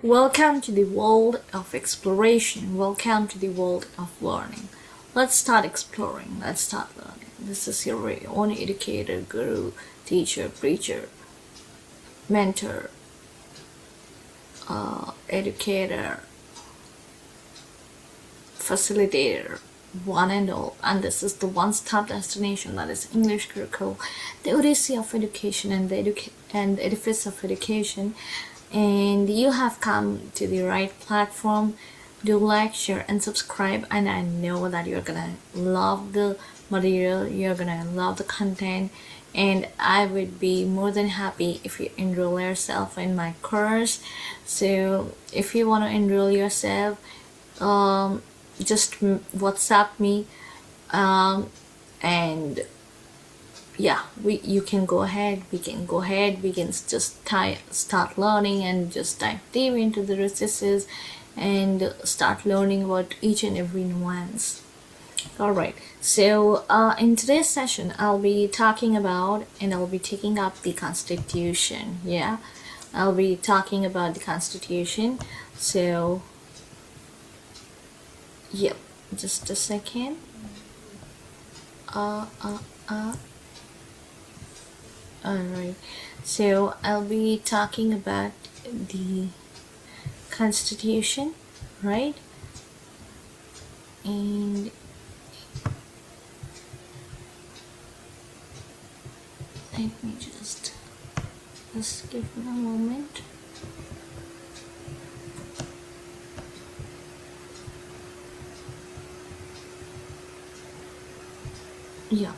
Welcome to the world of exploration. Welcome to the world of learning. Let's start exploring. Let's start learning. This is your very own educator, guru, teacher, preacher, mentor, educator, facilitator, one and all. And this is the one-stop destination that is English curriculum, the Odyssey of education and the edifice of education. And you have come to the right platform. Do like, share, and subscribe. And I know that you're gonna love the material, you're gonna love the content, and I would be more than happy if you enroll yourself in my course. So if you want to enroll yourself, just WhatsApp me, and yeah, you can go ahead, we can just start learning and just dive deep into the recesses and start learning about each and every nuance. Alright, so in today's session I'll be talking about and I'll be taking up the Constitution. I'll be talking about the Constitution. So yep, just a second. Alright, so I'll be talking about the Constitution, right? And let me just give me a moment. Yep.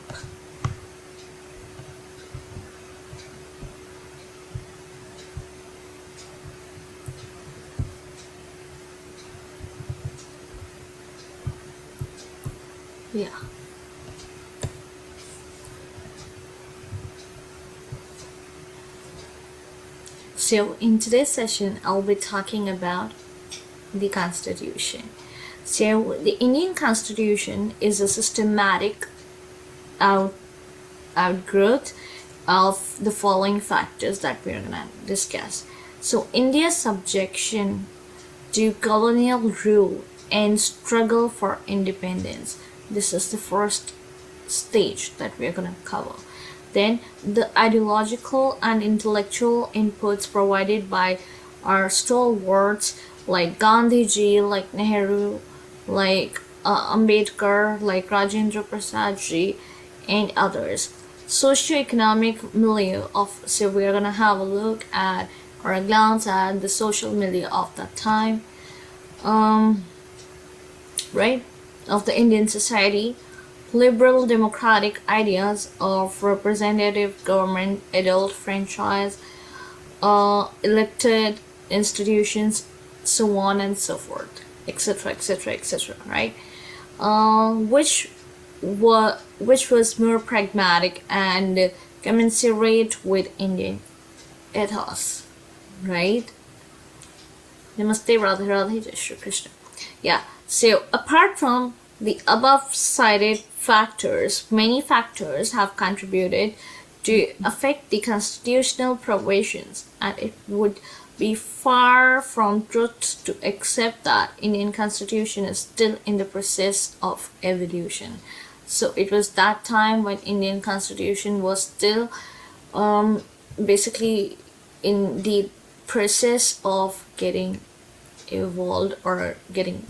Yeah. So in today's session, I'll be talking about the Constitution. So the Indian Constitution is a systematic outgrowth of the following factors that we're gonna discuss. So India's subjection to colonial rule and struggle for independence. This is the first stage that we're gonna cover. Then the ideological and intellectual inputs provided by our stalwarts like Gandhiji, like Nehru, like Ambedkar, like Rajendra Prasadji, and others. Socioeconomic milieu of, so we're gonna have a look at or a glance at the social milieu of that time, right, of the Indian society. Liberal democratic ideas of representative government, adult franchise, elected institutions, so on and so forth, etc., right? Which was more pragmatic and commensurate with Indian ethos, right? Namaste, Radhe Radhe, Jai Shri Krishna. Yeah, so apart from the above cited factors, many factors have contributed to affect the constitutional provisions, and it would be far from truth to accept that Indian Constitution is still in the process of evolution. So it was that time when Indian Constitution was still basically in the process of getting evolved or getting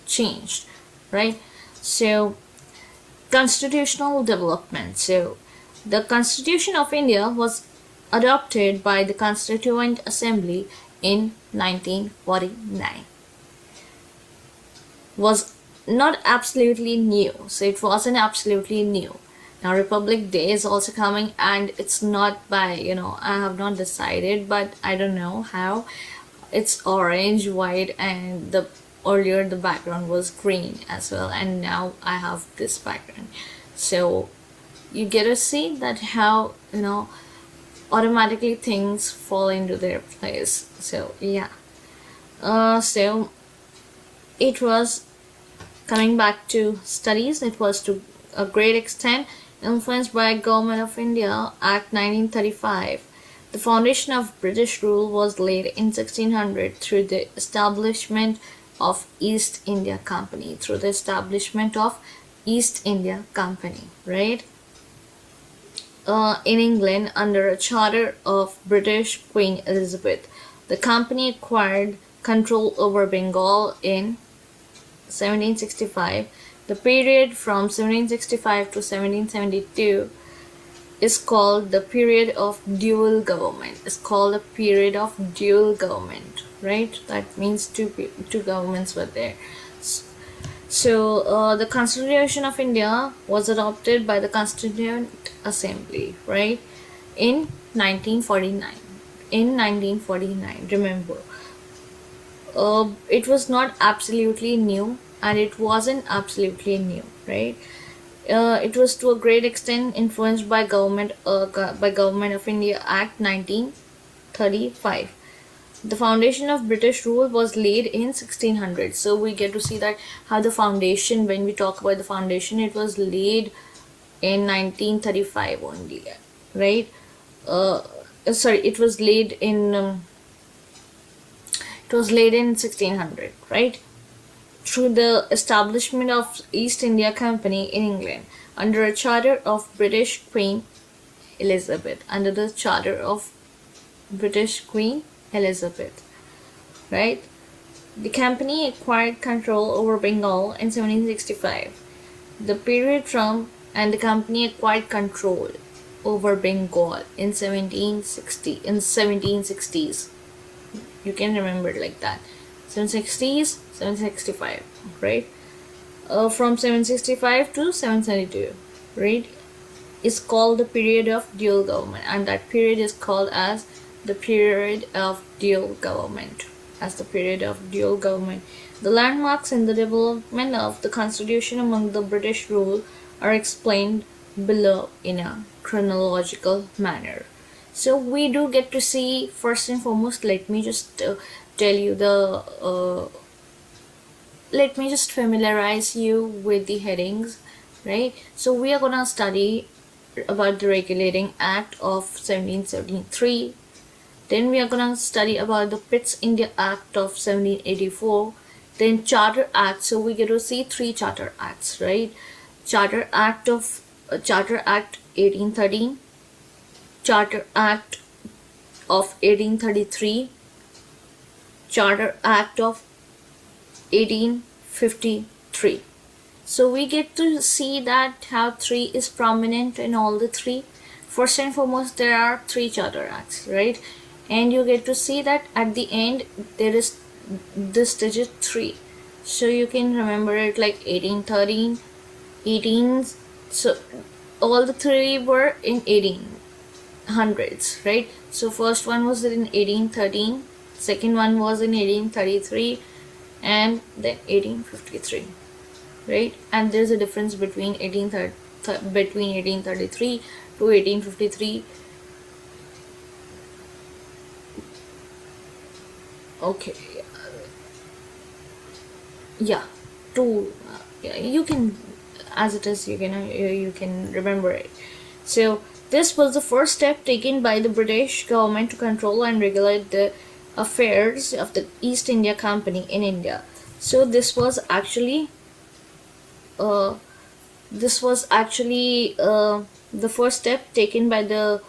changed, right? So constitutional development. So the Constitution of India was adopted by the Constituent Assembly in 1949. Was not absolutely new, so it wasn't absolutely new. Now Republic Day is also coming, and it's not by, I have not decided, but I don't know how. It's orange, white, and earlier the background was green as well, and now I have this background. So you get to see that how automatically things fall into their place. So yeah, so it was, coming back to studies, it was to a great extent influenced by Government of India Act 1935, The foundation of British rule was laid in 1600 through the establishment of East India Company. Right? In England, under a charter of British Queen Elizabeth, the company acquired control over Bengal in 1765. The period from 1765 to 1772 is called the period of dual government. Right? That means two governments were there. So the Constitution of India was adopted by the Constituent Assembly, right, in 1949. Remember, it was not absolutely new, and it wasn't absolutely new, right? It was to a great extent influenced by Government of India Act 1935. The foundation of British rule was laid in 1600. So we get to see that how the foundation, when we talk about the foundation, it was laid in 1935 only, right? It was laid in 1600, right? Through the establishment of East India Company in England under a charter of British Queen Elizabeth. Right? The company acquired control over Bengal in 1765. The company acquired control over Bengal in 1760s. You can remember it like that. 760s, 765, right? From 765 to 772, right? Is called the period of dual government, and that period is called as the period of dual government. The landmarks in the development of the Constitution among the British rule are explained below in a chronological manner. So we do get to see, first and foremost, let me just familiarize you with the headings, right? So we are gonna study about the Regulating Act of 1773. Then we are gonna study about the Pitt's India Act of 1784. Then Charter Act. So we get to see 3 Charter Acts, right? Charter Act 1813, Charter Act of 1833, Charter Act of 1853. So we get to see that how 3 is prominent in all the 3. First and foremost, there are 3 Charter Acts, right? And you get to see that at the end there is this digit 3. So you can remember it like 1813, 18. So all the 3 were in 1800s, right? So first one was in 1813, second one was in 1833, and then 1853, right? And there's a difference between 1833 to 1853. Okay, yeah, you can, as it is, you can remember it. So this was the first step taken by the British government to control and regulate the affairs of the East India Company in India. So this was actually the first step taken by the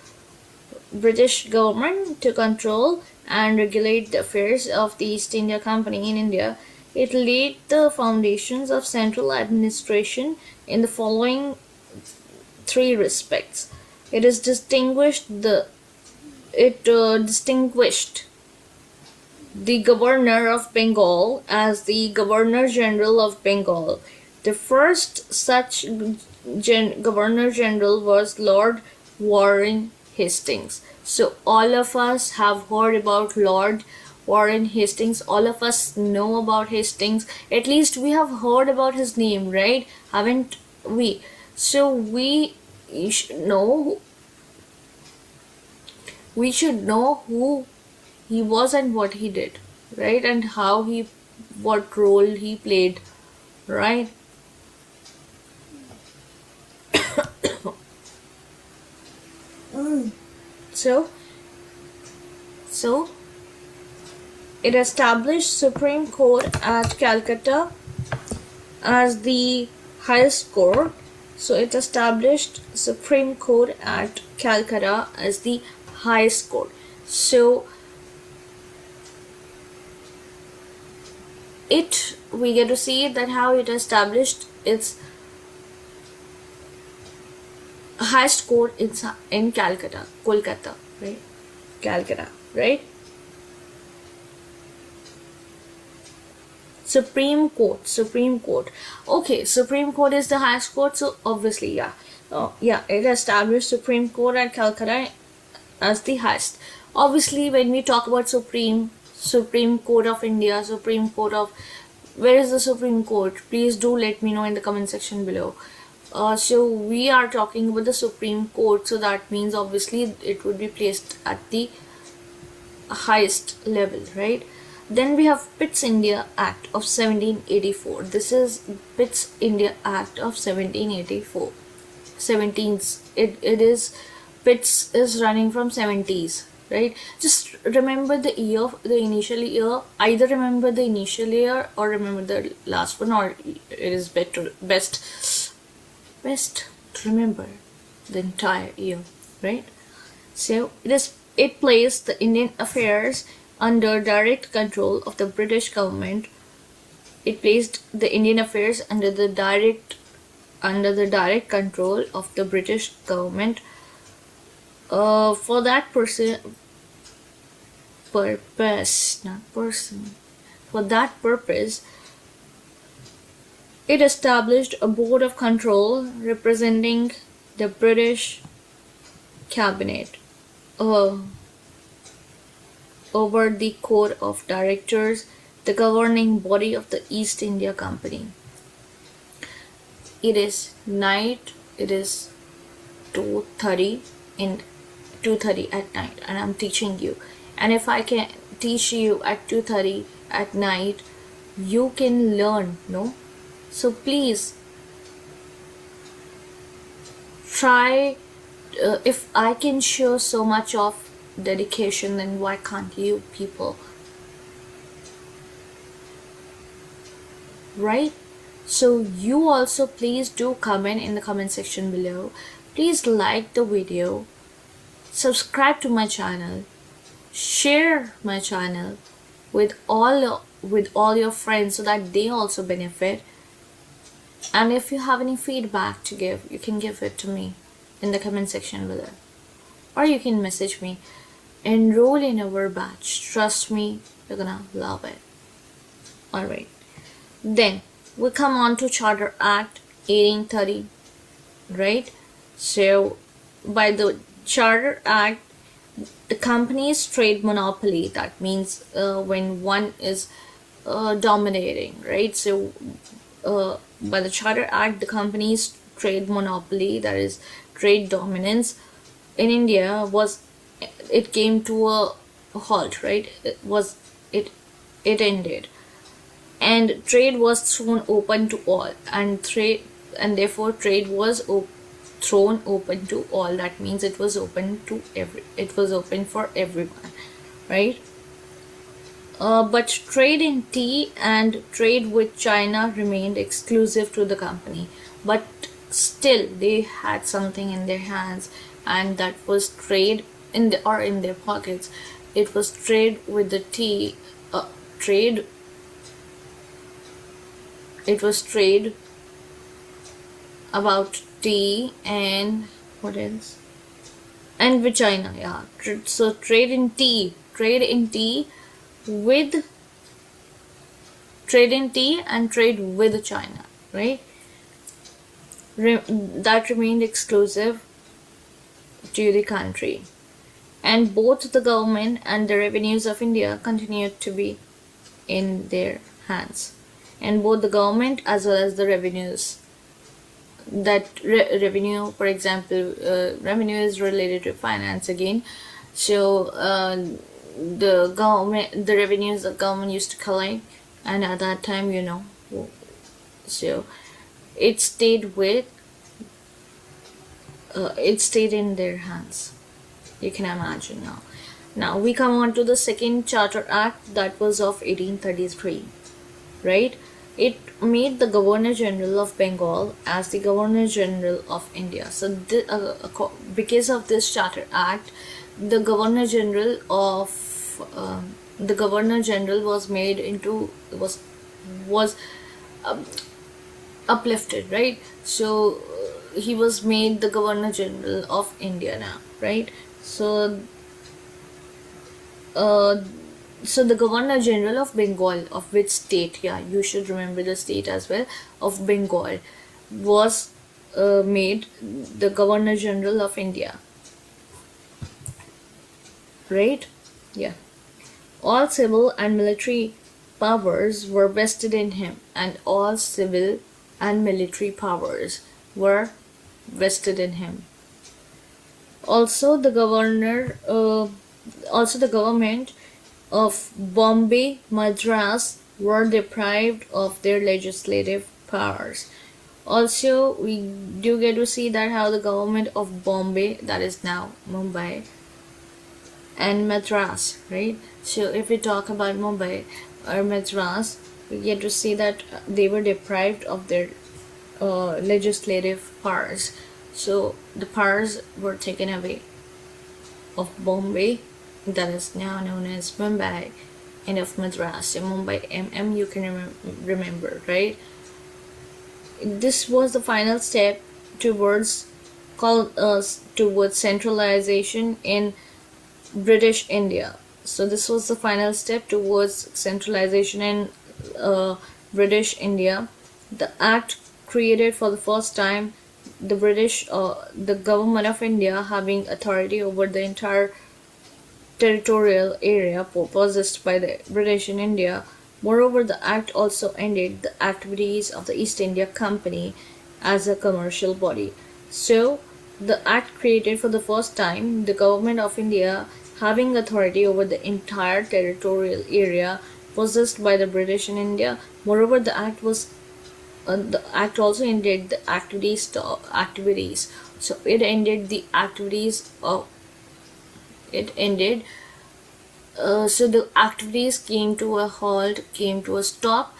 British government to control and regulate the affairs of the East India Company in India. It laid the foundations of central administration in the following 3 respects. It distinguished the Governor of Bengal as the Governor General of Bengal. The first such Governor General was Lord Warren Hastings. So all of us have heard about Lord Warren Hastings. All of us know about Hastings. At least we have heard about his name, right? Haven't we? So we should know who he was and what he did, right? And what role he played, right? So So it established Supreme Court at Calcutta as the highest court. So it established Supreme Court at Calcutta as the highest court. So we get to see that how it established its highest court in Calcutta, Kolkata, right? Calcutta, right? Supreme Court. Okay, Supreme Court is the highest court, so obviously, yeah. It established Supreme Court at Calcutta as the highest. Obviously, when we talk about Supreme Court of India, where is the Supreme Court? Please do let me know in the comment section below. So we are talking about the Supreme Court, so that means obviously it would be placed at the highest level, right? Then we have Pitt's India Act of 1784. This is Pitt's India Act of 1784. Pitt's is running from 70s, right? Just remember the initial year. Either remember the initial year or remember the last one, or it is best to remember the entire year, right? So it placed the Indian affairs under direct control of the British government. It placed the Indian affairs under the direct control of the British government. For that purpose, it established a board of control representing the British cabinet over the Court of Directors, the governing body of the East India Company. It is night. It is 2:30 at night, and I'm teaching you. And if I can teach you at 2:30 at night, you can learn, no? So please try. If I can show so much of dedication, then why can't you people, right? So you also please do comment in the comment section below. Please like the video, subscribe to my channel, share my channel with all your friends so that they also benefit. And if you have any feedback to give, you can give it to me in the comment section below, or you can message me. Enroll in our batch. Trust me, you're gonna love it. Alright. Then we come on to Charter Act 1830, right? So by the Charter Act, the company's trade monopoly, that means when one is dominating, right? So by the Charter Act, the company's trade monopoly, that is trade dominance in India, it came to a halt, right? It ended, and trade was thrown open to all, and therefore trade was thrown open to all. That means it was open for everyone, right? But trade in tea and trade with China remained exclusive to the company, but still they had something in their hands, and that was trade in their pockets. It was trade with the tea. It was trade about tea and what else? And with China, yeah. So trade in tea and trade with China, right? That remained exclusive to the country, and both the government and the revenues of India continued to be in their hands, and both the government as well as the revenues. That revenue, for example, revenue is related to finance again. So the revenues the government used to collect, and at that time, so it stayed in their hands. You can imagine now. Now we come on to the second Charter Act, that was of 1833, right? It made the Governor General of Bengal as the Governor General of India. So because of this Charter Act, the Governor General was made into was uplifted, right? So he was made the Governor General of India now, right? So so the Governor General of Bengal, of which state, yeah, you should remember the state as well, of Bengal, was made the Governor General of India, right? Yeah. All civil and military powers were vested in him, and all civil and military powers were vested in him. Also, the government of Bombay, Madras were deprived of their legislative powers. Also, we do get to see that how the government of Bombay, that is now Mumbai, and Madras, right? So if we talk about Mumbai or Madras, we get to see that they were deprived of their legislative powers. So the powers were taken away of Bombay, that is now known as Mumbai, and of Madras. So Mumbai MM you can remember, right? This was the final step towards centralization in British India. So this was the final step towards centralization in British India. The act created for the first time the government of India having authority over the entire territorial area possessed by the British in India. Moreover, the act also ended the activities of the East India Company as a commercial body. So the act created for the first time the government of India having authority over the entire territorial area possessed by the British in India. Moreover, the act also ended the activities. So it ended the activities of it ended. So the activities came to a halt, came to a stop.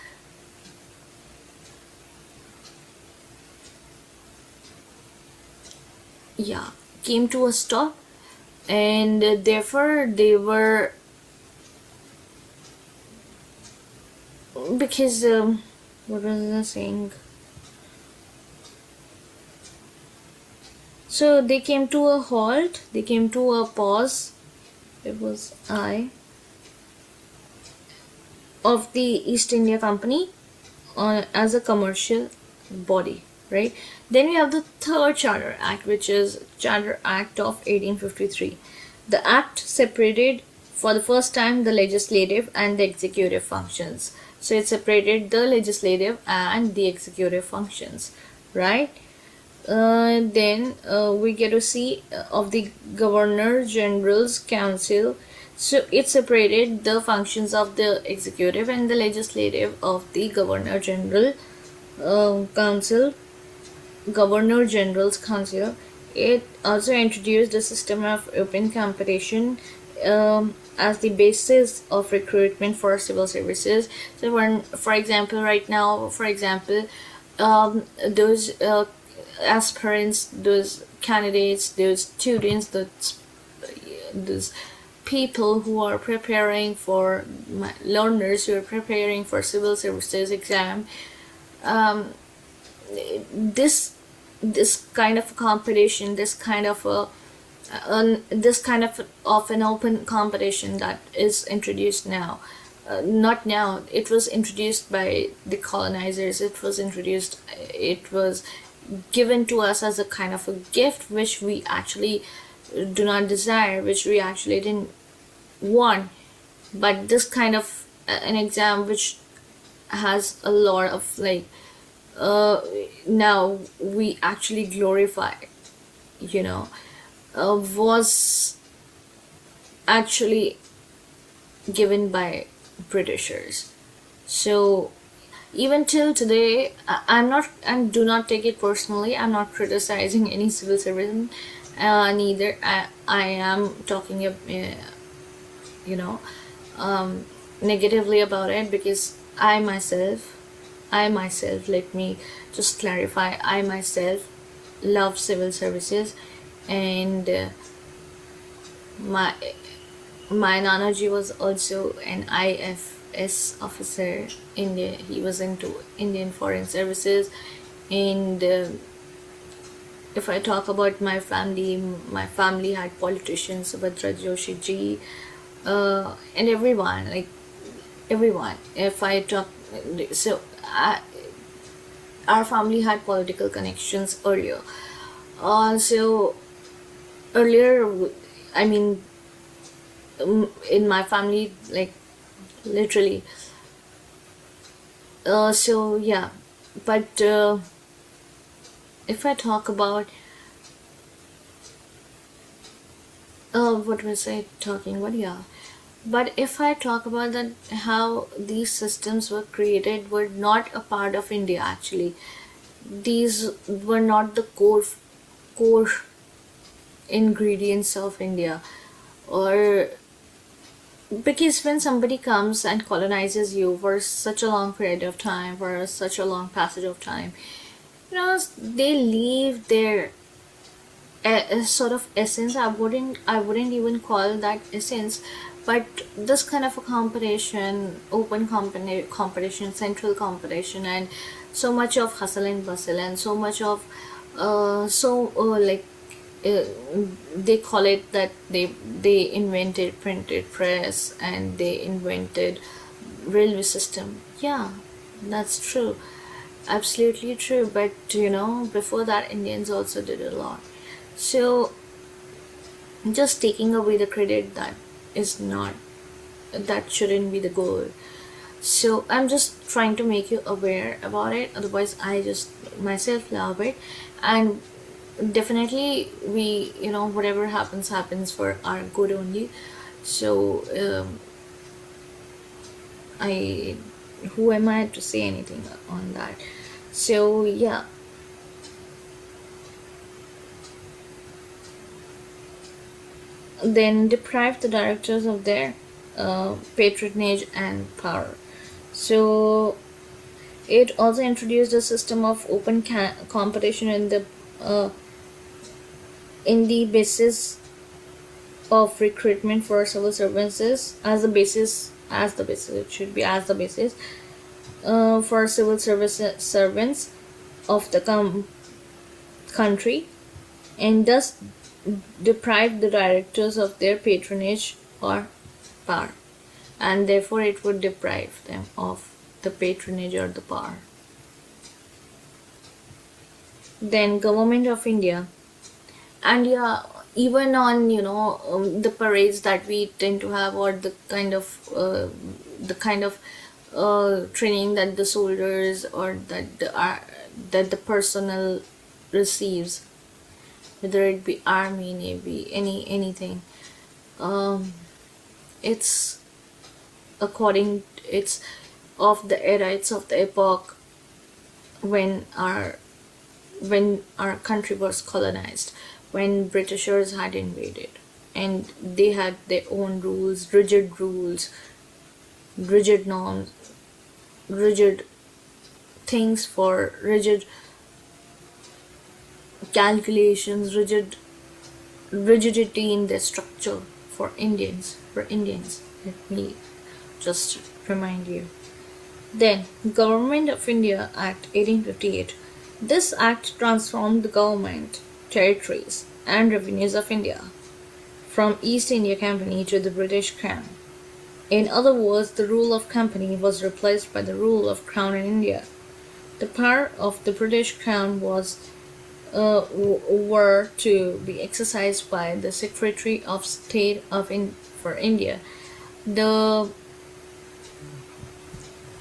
Yeah, came to a stop, and therefore they were because what was I saying? So they came to a halt, they came to a pause. It was of the East India Company as a commercial body, right? Then we have the third Charter Act, which is Charter Act of 1853. The act separated for the first time the legislative and the executive functions. So it separated the legislative and the executive functions, right? Then we get to see of the Governor General's Council. So it separated the functions of the executive and the legislative of the Governor General's Council. It also introduced a system of open competition as the basis of recruitment for civil services. So when, for example, right now, those aspirants, those candidates, those students, those people who are preparing for learners who are preparing for civil services exam, this kind of competition, this kind of an open competition that is introduced now. Not now, it was introduced by the colonizers. It was given to us as a kind of a gift which we actually do not desire, which we actually didn't want. But this kind of an exam which has a lot of now we actually glorify, was actually given by Britishers. So even till today, I'm not, and do not take it personally, I'm not criticizing any civil servant, neither I am talking negatively about it, because I myself, let me just clarify, I myself love civil services. And my my nanaji was also an IFS officer. He was into Indian Foreign Services. And if I talk about my family had politicians, Sukriti Joshi ji, and everyone, like everyone. If I talk, so our family had political connections earlier. So earlier, I mean, in my family, like literally. So yeah, but if I talk about what was I talking about? Yeah. But if I talk about that, how these systems were created were not a part of India actually. These were not the core ingredients of India. Or because when somebody comes and colonizes you for such a long period of time, for such a long passage of time, they leave their a sort of essence. I wouldn't even call that essence, but this kind of a competition, open competition, central competition, and so much of hustle and bustle, and so much of like uh, they call it that they invented printed press, and they invented railway system. Yeah, that's true, absolutely true. But before that, Indians also did a lot. So just taking away the credit, that shouldn't be the goal. So I'm just trying to make you aware about it. Otherwise, I just myself love it. And definitely, whatever happens for our good only. So I who am I to say anything on that? So yeah. Then deprive the directors of their patronage and power. So it also introduced a system of open competition uh, in the basis of recruitment for civil services, as the basis it should be as the basis for civil service servants of the country, and thus deprive the directors of their patronage or power, and therefore it would deprive them of the patronage or the power. Then Government of India. And yeah, even on the parades that we tend to have, or the kind of training that the soldiers, or that the personnel receives, whether it be army, navy, anything, it's it's of the era, it's of the epoch when our country was colonized, when Britishers had invaded, and they had their own rules, rigid norms, rigid things, for rigid calculations, rigidity in their structure for Indians. Let me just remind you. Then, Government of India Act 1858. This act transformed the government, territories, and revenues of India from East India Company to the British Crown. In other words, the rule of company was replaced by the rule of Crown in India. The power of the British Crown were to be exercised by the Secretary of State for India.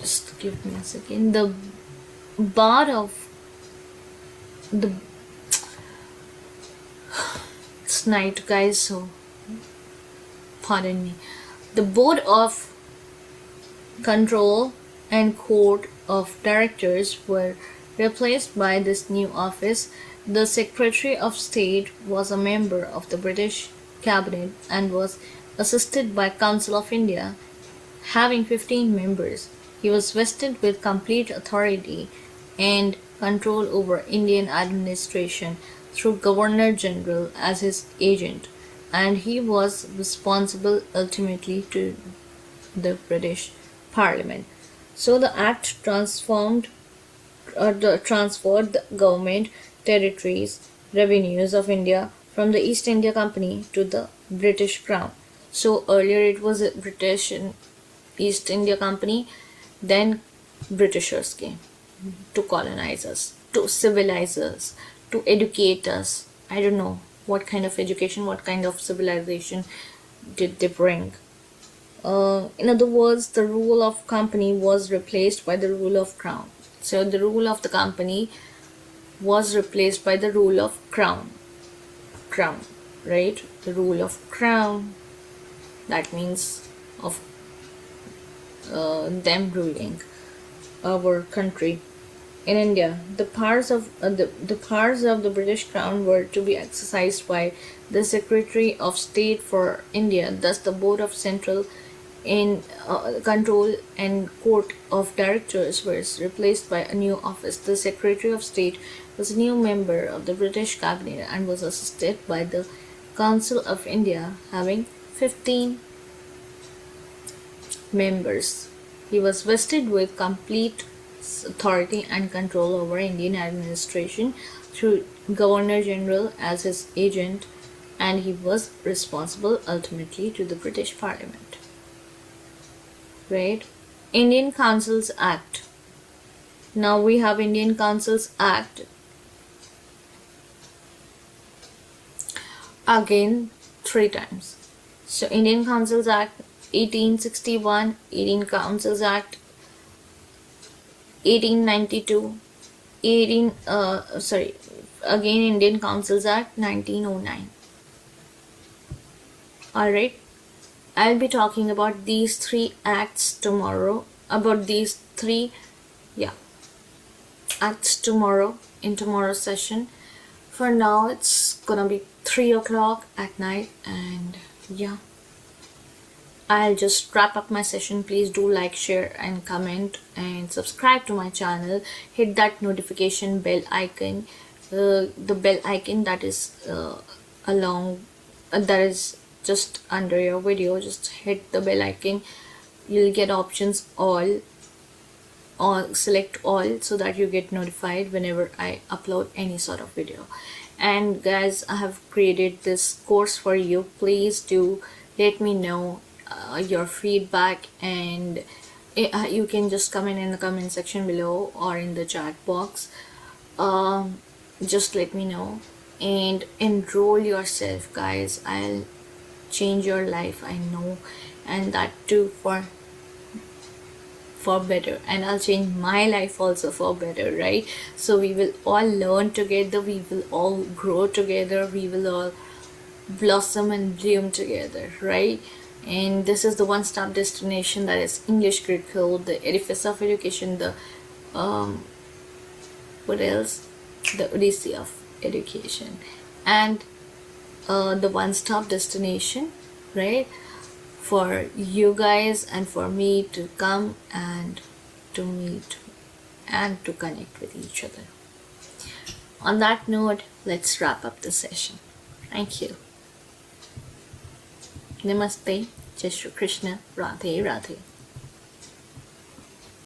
Just give me a second. The board of the it's night, guys, so pardon me. The Board of Control and Court of Directors were replaced by this new office. The Secretary of State was a member of the British Cabinet and was assisted by Council of India, having 15 members. He was vested with complete authority and control over Indian administration through Governor General as his agent, and he was responsible ultimately to the British Parliament. So the Act transferred the government, territories, revenues of India from the East India Company to the British Crown. So earlier it was a British and East India Company, then Britishers came to colonize us, to civilize us, to educate us. I don't know what kind of education, what kind of civilization did they bring. In other words, the rule of company was replaced by the rule of crown. So the rule of the company was replaced by the rule of crown. Crown, right? The rule of crown. That means of them ruling our country. In India, the powers of the British Crown were to be exercised by the Secretary of State for India. Thus, the Board of Central in Control and Court of Directors was replaced by a new office. The Secretary of State was a new member of the British Cabinet and was assisted by the Council of India, having 15 members. He was vested with complete authority and control over Indian administration through Governor General as his agent, and he was responsible ultimately to the British Parliament. Right? Indian Councils Act. Now we have Indian Councils Act. Again, 3 times. So Indian Councils Act 1861, Indian Councils Act 1892, again Indian Councils Act 1909. Alright, I'll be talking about these 3 acts tomorrow, acts tomorrow in tomorrow's session. For now, it's gonna be 3 o'clock at night, and yeah, I'll just wrap up my session. Please do like, share and comment and subscribe to my channel. Hit that notification bell icon, the bell icon that is that is just under your video. Just hit the bell icon. You'll get options all, or select all, so that you get notified whenever I upload any sort of video. And guys, I have created this course for you. Please do let me know your feedback, and you can just comment in the comment section below or in the chat box. Just let me know and enroll yourself, guys. I'll change your life, I know, and that too for better, and I'll change my life also for better, right? So we will all learn together, we will all grow together, we will all blossom and bloom together, right? And this is the one-stop destination, that is English Critical, the edifice of education, the what else, the Odyssey of education, and the one-stop destination, right, for you guys and for me to come and to meet and to connect with each other. On that note, let's wrap up the session. Thank you. Namaste, Jai Shri Krishna, Radhe Radhe.